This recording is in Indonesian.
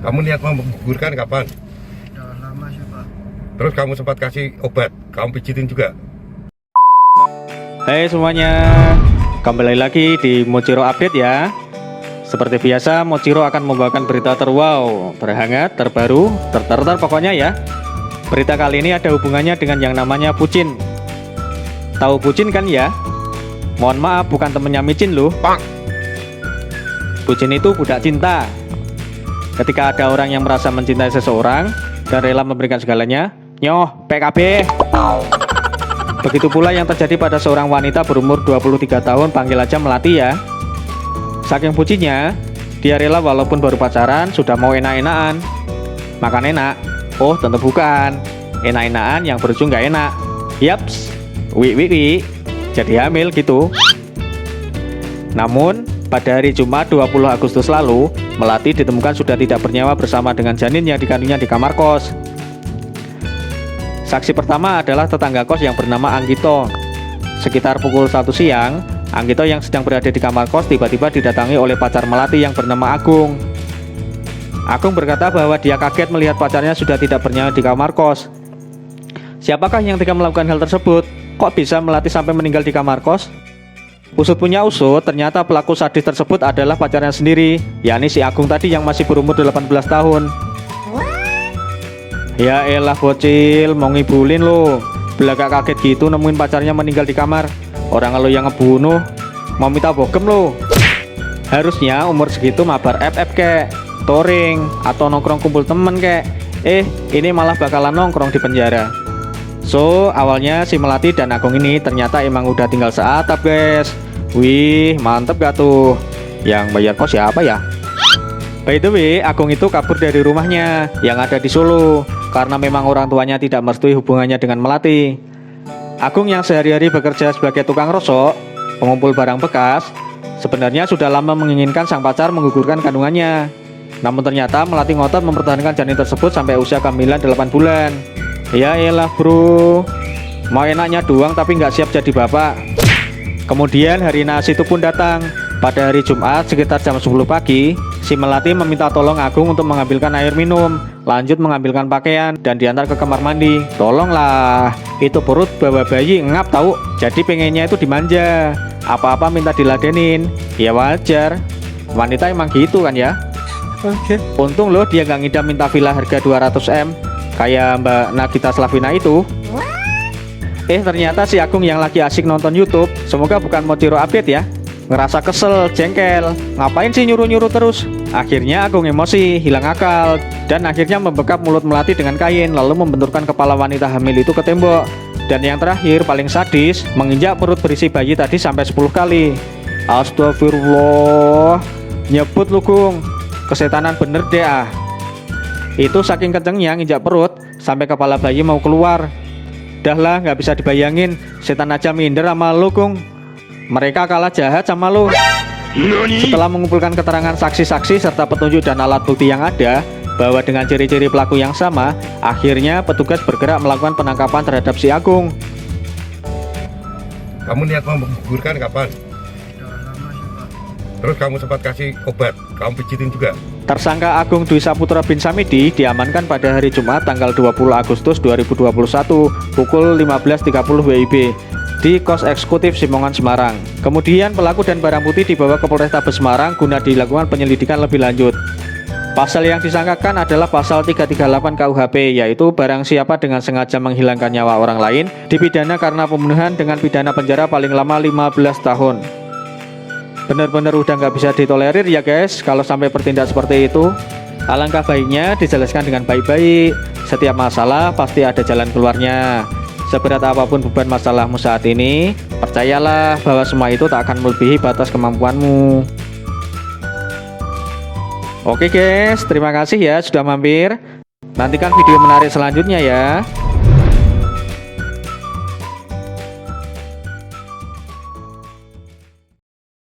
Kamu niat mau menggugurkan kapan? Udah lama sih Pak. Terus kamu sempat kasih obat, kamu pijitin juga? Hai semuanya, kembali lagi di Mochiro Update ya. Seperti biasa, Mochiro akan membawakan berita terwow, terhangat, terbaru, terter pokoknya ya. Berita kali ini ada hubungannya dengan yang namanya bucin. Tahu bucin kan ya? Mohon maaf, bukan temennya micin loh. Bucin itu budak cinta. Ketika ada orang yang merasa mencintai seseorang dan rela memberikan segalanya, nyoh, PKB. Begitu pula yang terjadi pada seorang wanita berumur 23 tahun, panggil aja Melati ya. Saking bucinnya, dia rela walaupun baru pacaran, sudah mau enak-enakan. Makan enak? Oh tentu bukan. Enak-enakan yang berujung gak enak. Yaps, wi, jadi hamil gitu. Namun, pada hari Jumat 20 Agustus lalu, Melati ditemukan sudah tidak bernyawa bersama dengan janin yang dikandungnya di kamar kos. Saksi pertama adalah tetangga kos yang bernama Anggito. Sekitar pukul 1 siang, Anggito yang sedang berada di kamar kos tiba-tiba didatangi oleh pacar Melati yang bernama Agung. Agung berkata bahwa dia kaget melihat pacarnya sudah tidak bernyawa di kamar kos. Siapakah yang tega melakukan hal tersebut? Kok bisa Melati sampai meninggal di kamar kos? Usut punya usut, ternyata pelaku sadis tersebut adalah pacarnya sendiri, yakni si Agung tadi yang masih berumur 18 tahun. Ya elah bocil, mau ngibulin lo. Belakang kaget gitu nemuin pacarnya meninggal di kamar. Orang lo yang ngebunuh, mau minta bogem lo. Harusnya umur segitu mabar FF kek, touring, atau nongkrong kumpul temen kek. Ini malah bakalan nongkrong di penjara. So, awalnya si Melati dan Agung ini ternyata emang udah tinggal seatap guys. Wih, mantep gak tuh? Yang bayar kos siapa ya? By the way, Agung itu kabur dari rumahnya yang ada di Solo karena memang orang tuanya tidak merestui hubungannya dengan Melati. Agung yang sehari-hari bekerja sebagai tukang rosok, pengumpul barang bekas, sebenarnya sudah lama menginginkan sang pacar menggugurkan kandungannya. Namun ternyata Melati ngotot mempertahankan janin tersebut sampai usia kehamilan 8 bulan. Ya elah bro, mau enaknya doang tapi nggak siap jadi bapak. Kemudian hari naas itu pun datang. Pada hari Jumat sekitar jam 10 pagi, si Melati meminta tolong Agung untuk mengambilkan air minum, lanjut mengambilkan pakaian dan diantar ke kamar mandi. Tolonglah, itu perut bawa bayi ngap tahu. Jadi pengennya itu dimanja, apa-apa minta diladenin. Ya wajar, wanita emang gitu kan ya. Oke. Untung loh dia nggak ngidam minta villa harga 200M kayak Mbak Nagita Slavina itu. Ternyata si Agung yang lagi asik nonton YouTube, semoga bukan Mochiro Update ya, ngerasa kesel, jengkel, ngapain sih nyuruh-nyuruh terus. Akhirnya Agung emosi, hilang akal, dan akhirnya membekap mulut Melati dengan kain, lalu membenturkan kepala wanita hamil itu ke tembok. Dan yang terakhir, paling sadis, menginjak perut berisi bayi tadi sampai 10 kali. Astagfirullah, nyebut lu Gung, kesetanan bener deh ah. Itu saking kencengnya nginjak perut sampai kepala bayi mau keluar. Dah lah gak bisa dibayangin, setan aja minder sama lu Gung. Mereka kalah jahat sama lu. Setelah mengumpulkan keterangan saksi-saksi serta petunjuk dan alat bukti yang ada bahwa dengan ciri-ciri pelaku yang sama, akhirnya petugas bergerak melakukan penangkapan terhadap si Agung. Kamu niat mau menggugurkan kapan? Udah lama sih Pak. Terus kamu sempat kasih obat, kamu pijitin juga? Tersangka Agung Dwi Saputra bin Samidi diamankan pada hari Jumat tanggal 20 Agustus 2021 pukul 15.30 WIB di kos eksekutif Simongan, Semarang. Kemudian pelaku dan barang bukti dibawa ke Polrestabes Semarang guna dilakukan penyelidikan lebih lanjut. Pasal yang disangkakan adalah pasal 338 KUHP, yaitu barang siapa dengan sengaja menghilangkan nyawa orang lain dipidana karena pembunuhan dengan pidana penjara paling lama 15 tahun. Bener-bener udah nggak bisa ditolerir ya guys kalau sampai bertindak seperti itu. Alangkah baiknya dijelaskan dengan baik-baik. Setiap masalah pasti ada jalan keluarnya. Seberat apapun beban masalahmu saat ini, percayalah bahwa semua itu tak akan melebihi batas kemampuanmu. Oke guys, terima kasih ya sudah mampir. Nantikan video menarik selanjutnya ya.